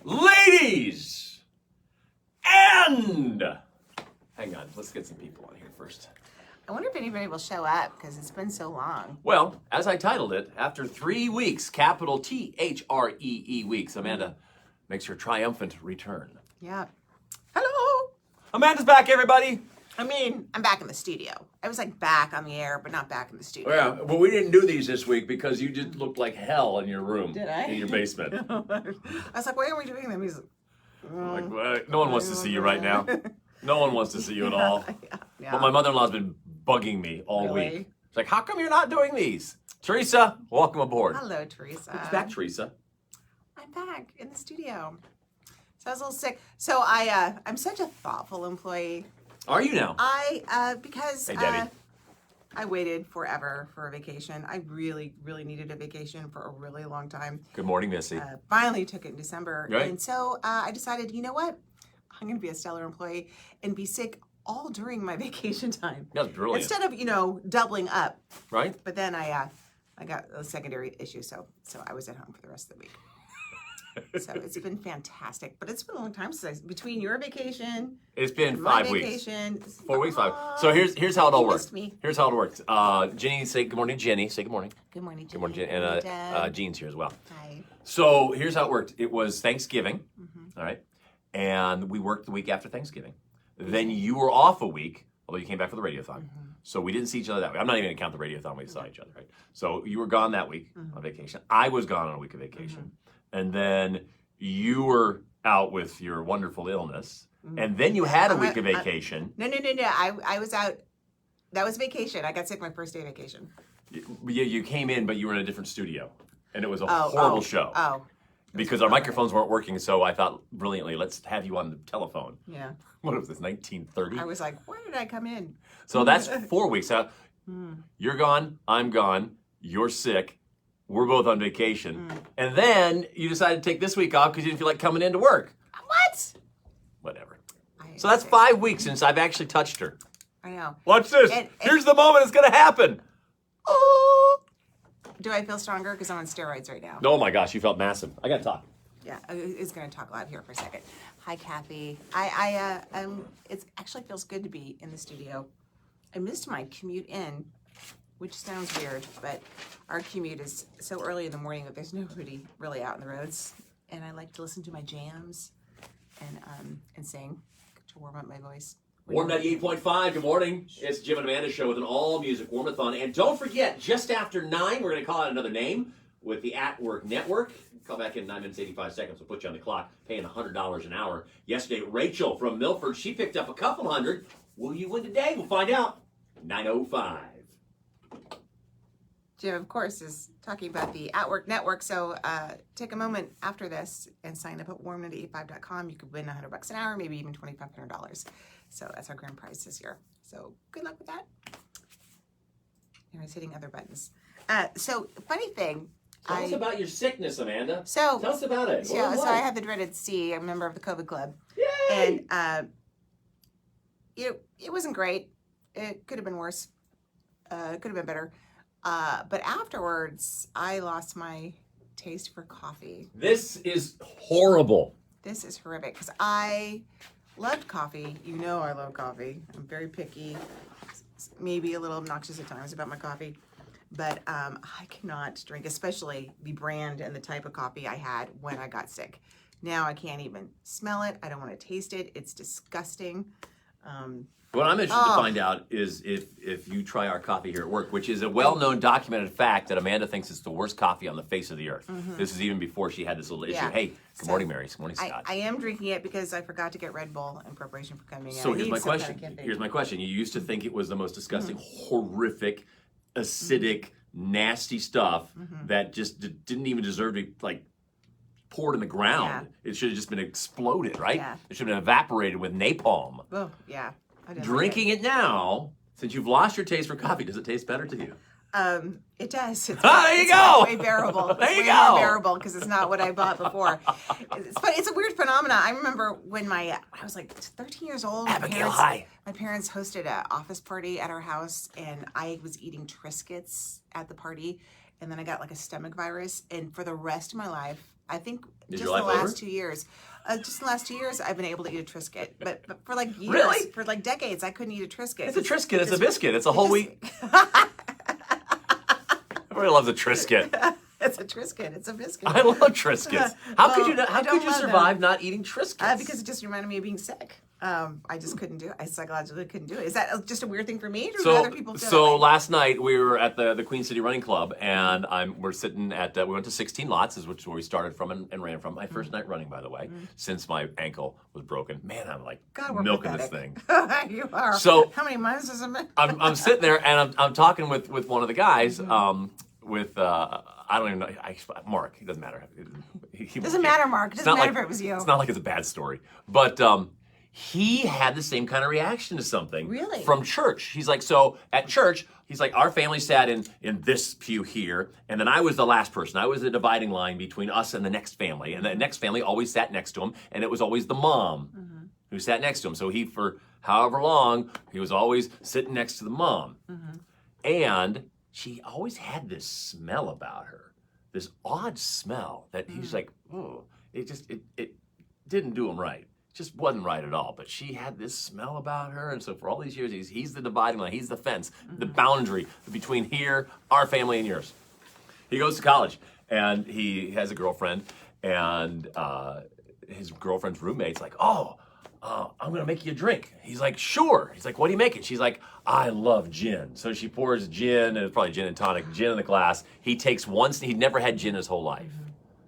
ladies, and hang on, let's get some people on here first. I wonder if anybody will show up because it's been so long. Well, as I titled it, after 3 weeks, capital THREE weeks, Amanda makes her triumphant return. Yeah. Hello. Amanda's back, everybody. I mean, I'm back in the studio. I was like back on the air, but not back in the studio. Yeah, but we didn't do these this week because you just looked like hell in your room. Did I? In your basement. I was like, why aren't we doing them? He's Like, well, no one wants to see you right now. No one wants to see you at all. Yeah. But my mother-in-law's been bugging me all Really? week. She's like, how come you're not doing these? Teresa, welcome aboard. Hello, Teresa. Welcome back, Teresa. I'm back in the studio. So I was a little sick. So I'm such a thoughtful employee. Are you now? Because Hey, Debbie. I waited forever for a vacation. I really, really needed a vacation for a really long time. Good morning, Missy. Finally took it in December. Right. And so I decided, you know what? I'm going to be a stellar employee and be sick all during my vacation time. That's brilliant. Instead of, doubling up. Right? But then I got a secondary issue, so I was at home for the rest of the week. So it's been fantastic, but it's been a long time since between your vacation. It's been and my 5 weeks. vacation, 4 weeks, 5. So here's how it all you works. missed me. Here's how it works. Jenny, say good morning. Jenny, say good morning. Good morning, Jen. Good morning, Jenny. And Jean's here as well. Hi. So here's how it worked. It was Thanksgiving, all right? And we worked the week after Thanksgiving. Then you were off a week, although you came back for the radiothon. So we didn't see each other that week. I'm not even going to count the radiothon we saw each other, right? So you were gone that week on vacation. I was gone on a week of vacation. And then you were out with your wonderful illness. And then you had a week of vacation. No. I was out. That was vacation. I got sick my first day of vacation. You came in, but you were in a different studio. And it was a horrible show. Oh. Because our microphones weren't working, so I thought brilliantly, let's have you on the telephone. Yeah. What was this, 1930? I was like, where did I come in? So that's 4 weeks. You're gone, I'm gone, you're sick, we're both on vacation. And then you decided to take this week off because you didn't feel like coming into work. What? Whatever. So that's 5 weeks since I've actually touched her. I know. Watch this. Here's the moment it's going to happen. Oh. Do I feel stronger? Because I'm on steroids right now. Oh my gosh, you felt massive. I got to talk. Yeah, I was going to talk loud here for a second. Hi, Kathy. It actually feels good to be in the studio. I missed my commute in, which sounds weird, but our commute is so early in the morning that there's nobody really out in the roads, and I like to listen to my jams and sing to warm up my voice. Warm 98.5, good morning. It's Jim and Amanda show with an all-music warm-a-thon. And don't forget, just after 9, we're going to call out another name with the At Work Network. Call back in 9 minutes, 85 seconds. We'll put you on the clock, paying $100 an hour. Yesterday, Rachel from Milford, she picked up a couple hundred. Will you win today? We'll find out. 9:05. Jim, of course, is talking about the At Work Network. So take a moment after this and sign up at warm985.com. You could win $100 an hour, maybe even $2,500. So that's our grand prize this year. So good luck with that. And I was hitting other buttons. So funny thing. Tell us about your sickness, Amanda. So tell us about it. So I had the dreaded C. I'm a member of the COVID Club. Yay! And it wasn't great. It could have been worse. It could have been better. But afterwards, I lost my taste for coffee. This is horrible. This is horrific because I loved coffee. You know I love coffee. I'm very picky, maybe a little obnoxious at times about my coffee. But I cannot drink, especially the brand and the type of coffee I had when I got sick. Now I can't even smell it. I don't want to taste it. It's disgusting. What I'm interested to find out is if you try our coffee here at work, which is a well-known documented fact that Amanda thinks it's the worst coffee on the face of the earth. This is even before she had this little issue. Yeah. Hey, good morning, Mary. Good morning, Scott. I am drinking it because I forgot to get Red Bull in preparation for coming in. So here's my question. Here's my question. You used to think it was the most disgusting, horrific, acidic, nasty stuff that just didn't even deserve to be poured in the ground. Yeah. It should have just been exploded, right? Yeah. It should have been evaporated with napalm. Oh, yeah. Drinking it now, since you've lost your taste for coffee, does it taste better to you? It does. There you go. Way bearable. There you go. More bearable because it's not what I bought before. It's a weird phenomenon. I remember when I was like 13 years old. Abigail, hi. My parents hosted an office party at our house, and I was eating Triscuits at the party, and then I got like a stomach virus, and for the rest of my life, I think Is just your the life last over? 2 years. Just the last 2 years, I've been able to eat a Triscuit. But for like years, Really? for like decades, I couldn't eat a Triscuit. It's a Triscuit. It's a biscuit. It's a whole wheat. Everybody loves a Triscuit. It's a Triscuit. It's a biscuit. I love Triscuits. How could you? I How don't could you love survive them. not eating Triscuits? Because it just reminded me of being sick. I just couldn't do it. I psychologically couldn't do it. Is that just a weird thing for me, or do other people feel that way? Last night we were at the Queen City Running Club, and we're sitting at we went to 16 Lots, which is where we started from and ran from. My first night running, by the way, since my ankle was broken. Man, I'm like God, we're milking pathetic. this thing. You are. So how many miles does it make? I'm sitting there and I'm talking with one of the guys. I don't even know. Mark. It doesn't matter. He Doesn't matter, Mark. It doesn't matter if it was you. It's not like it's a bad story, but he had the same kind of reaction to something. Really? From church. He's like, so at church, he's like, our family sat in this pew here, and then I was the last person. I was the dividing line between us and the next family, and the next family always sat next to him, and it was always the mom who sat next to him. So he, for however long, he was always sitting next to the mom, and she always had this smell about her, this odd smell that he's like, oh, it didn't do him right. It just wasn't right at all. But she had this smell about her, and so for all these years, he's the dividing line, he's the fence, the boundary between here, our family, and yours. He goes to college, and he has a girlfriend, and his girlfriend's roommate's like, I'm gonna make you a drink. He's like, sure. He's like, what are you making? She's like, I love gin. So she pours gin, and it's probably gin and tonic, gin in the glass. He takes one, he'd never had gin his whole life.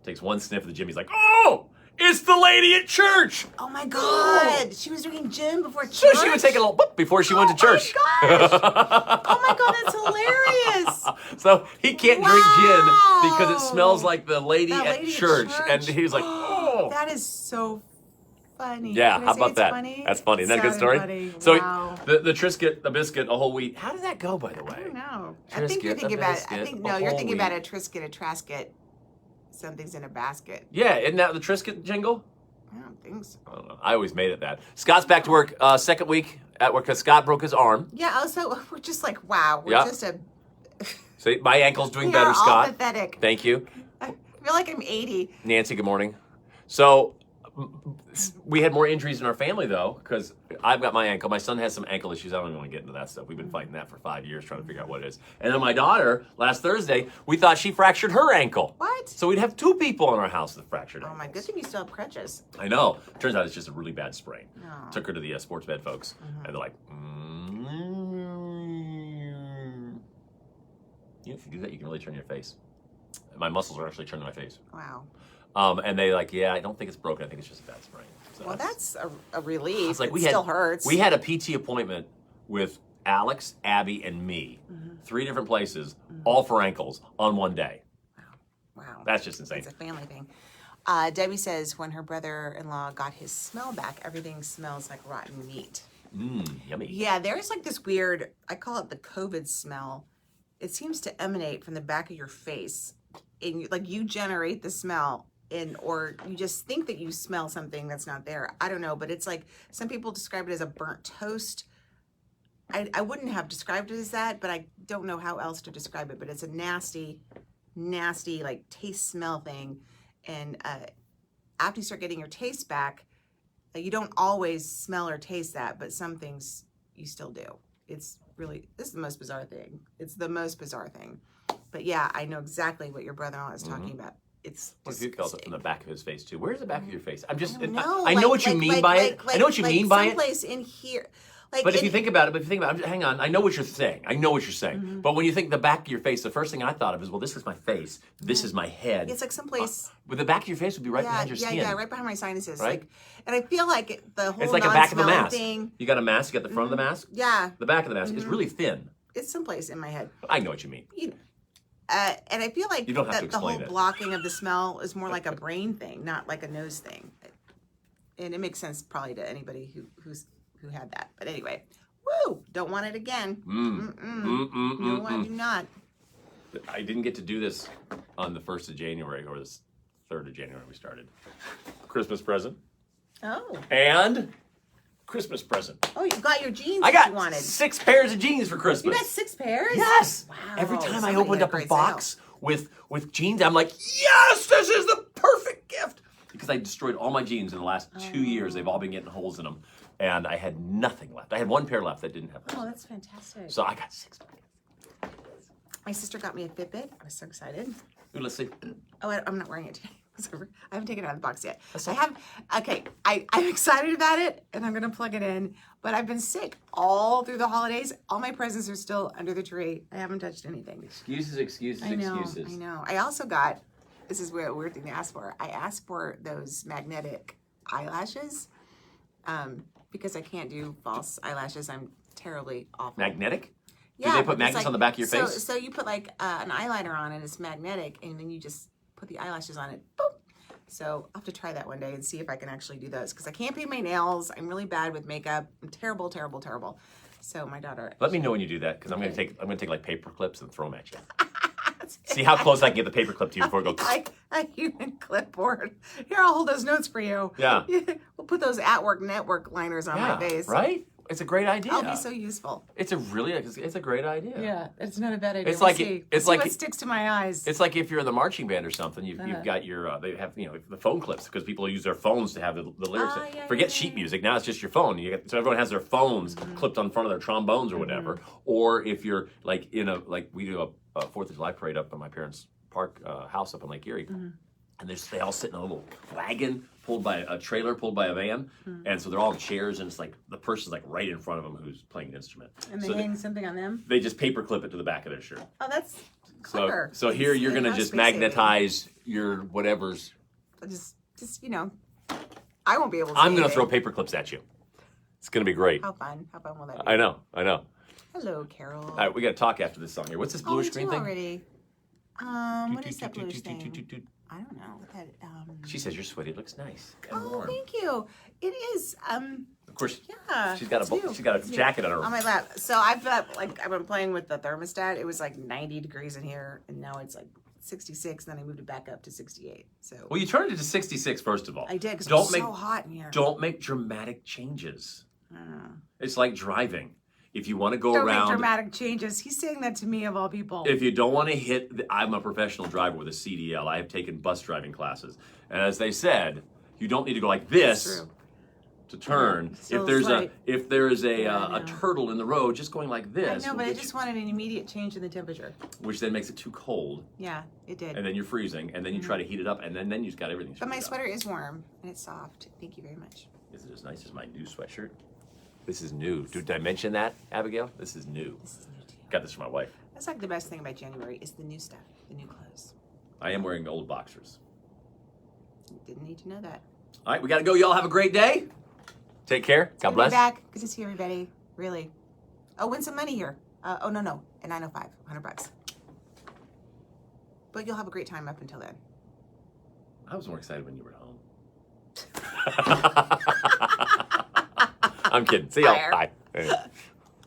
Takes one sniff of the gin. He's like, oh, it's the lady at church. Oh my God! She was drinking gin before church. So she would take a little boop before she went to church. Oh my gosh! Oh my God, that's hilarious. So he can't drink gin because it smells Wow. like the lady, That at, lady at church. church. And he's like, oh. That is so funny. Yeah, Can I how say about it's that? Funny? That's funny. Isn't that a good Sounded story? funny. So Wow. the Triscuit, the biscuit, a whole wheat. How did that go, by the way? I don't know. I Triscuit, think you're thinking a about. biscuit, I think a no, you're whole thinking about a wheat. Triscuit, a Trascuit. Something's in a basket. Yeah, isn't that the Triscuit jingle? I don't think so. I don't know. I always made it that. Scott's back to work, second week at work because Scott broke his arm. Yeah. Also, we're just like, wow. We're Yeah. just a. So my ankle's doing We better, are all Scott. pathetic. Thank you. I feel like I'm 80. Nancy, good morning. So we had more injuries in our family, though, because I've got my ankle. My son has some ankle issues. I don't even want to get into that stuff. We've been fighting that for 5 years, trying to figure out what it is. And then my daughter, last Thursday, we thought she fractured her ankle. What? So we'd have two people in our house that fractured Oh ankles. my, good thing you still have crutches. I know. Turns out it's just a really bad sprain. Oh. Took her to the sports med folks, and they're like, if you do that, you can really turn your face. My muscles are actually turning my face. Wow. And they like, yeah, I don't think it's broken. I think it's just a bad sprain. So Well, that's a relief. it's like it still hurts. We had a PT appointment with Alex, Abby, and me, 3 different places, all for ankles on one day. Wow. That's just insane. It's a family thing. Debbie says when her brother-in-law got his smell back, everything smells like rotten meat. Yummy. Yeah, there's like this weird, I call it the COVID smell. It seems to emanate from the back of your face. And like you generate the smell or you just think that you smell something that's not there. I don't know, but it's like some people describe it as a burnt toast. I wouldn't have described it as that, but I don't know how else to describe it. But it's a nasty, like taste smell thing. And after you start getting your taste back, you don't always smell or taste that, but some things you still do. It's really, this is the most bizarre thing. It's the most bizarre thing. But yeah, I know exactly what your brother-in-law is talking about. It's What if you call it on the back of his face too? Where's the back of your face? I'm just, no, I know what you mean by it. I know what you mean by it. Someplace in here. Like But if you think about it, hang on, I know what you're saying. But when you think the back of your face, the first thing I thought of is, well, this is my face. This is my head. it's like someplace. But the back of your face would be right behind your skin. Yeah, right behind my sinuses. Right? Like, and I feel like the whole It's like a back of the non-smelling mask. thing. You got a mask, you got the front of the mask. Yeah, The back of the mask is really thin. it's someplace in my head. I know what you mean. You know, and I feel like You don't have to that the whole explain it. blocking of the smell is more like a brain thing, not like a nose thing. And it makes sense probably to anybody who had that. But anyway, woo! Don't want it again. No, I do not. I didn't get to do this on the 1st of January or the 3rd of January we started. Christmas present. Oh. And Christmas present. Oh, you got your jeans I that you got wanted. 6 pairs of jeans for Christmas. You got 6 pairs? Yes. Wow. Every time I Somebody opened had a up a great box with jeans. I'm like, yes, this is the perfect gift. Because I destroyed all my jeans in the last 2 years. They've all been getting holes in them. And I had nothing left. I had one pair left that didn't have holes. Oh, that's fantastic. So I got 6 pairs. My sister got me a Fitbit. I was so excited. Ooh, let's see. Oh, I'm not wearing it today. I haven't taken it out of the box yet. Okay. I'm excited about it, and I'm going to plug it in. But I've been sick all through the holidays. All my presents are still under the tree. I haven't touched anything. Excuses, excuses, I know, excuses. I know. I also got, this is a weird thing to ask for. I asked for those magnetic eyelashes because I can't do false eyelashes. I'm terribly awful. Magnetic? Yeah, Do they put because, magnets on the back of your face? So you put like an eyeliner on and it's magnetic, and then you just put the eyelashes on it. Boom. So I'll have to try that one day and see if I can actually do those, because I can't paint my nails. I'm really bad with makeup. I'm terrible, terrible, terrible. So my daughter. Let me know when you do that, because I'm gonna take like paper clips and throw them at you. See how close I can get the paper clip to you before it goes. Like a human clipboard. Here, I'll hold those notes for you. Yeah. We'll put those at-work network liners on my face. Right? It's a great idea. I'll be so useful. It's a great idea. Yeah, it's not a bad idea. It's like what sticks to my eyes. It's like if you're in the marching band or something, you've got your they have the phone clips, because people use their phones to have the lyrics. Forget sheet music, now it's just your phone. So everyone has their phones clipped on front of their trombones or whatever. Or if you're like we do a 4th of July parade up at my parents' park house up in Lake Erie. And they all sit in a little wagon pulled by a trailer, pulled by a van. And so they're all in chairs, and it's like the person's like right in front of them who's playing an instrument. And they hang something on them? They just paper clip it to the back of their shirt. Oh, that's clever. So here you're going to just magnetize your whatever's. Just I won't be able to. I'm going to throw paper clips at you. It's going to be great. How fun will that be? I know. Hello, Carol. All right, we got to talk after this song here. What's this bluish green thing? Already. What is that bluish thing? I don't know. She says you're sweaty. It looks nice and Oh, warm. thank you. It is. Of course. Yeah. She's got a jacket on her. On my lap. So I've been playing with the thermostat. It was like 90 degrees in here, and now it's like 66. Then I moved it back up to 68. So. Well, you turned it to 66 first of all. I did, because it's so hot in here. Don't make dramatic changes. I don't know. It's like driving. If you want to go Don't around, make dramatic changes. He's saying that to me, of all people. if you don't want to hit, I'm a professional driver with a CDL. I have taken bus driving classes, and as they said, you don't need to go like this to turn. If there is a turtle in the road, just going like this. I know, but I just wanted an immediate change in the temperature. Which then makes it too cold. Yeah, it did. And then you're freezing, and then you try to heat it up, and then you've got everything. But my sweater is warm and it's soft. Thank you very much. Is it as nice as my new sweatshirt? This is new. Did I mention that, Abigail? This is new. This is new too. Got this for my wife. That's like the best thing about January is the new stuff, the new clothes. I am wearing old boxers. Didn't need to know that. All right, we got to go. Y'all have a great day. Take care. God bless. Be back. Good to see everybody. Really. Oh, win some money here. No. At 9:05, $100. But you'll have a great time up until then. I was more excited when you were at home. I'm kidding. See y'all. Bye.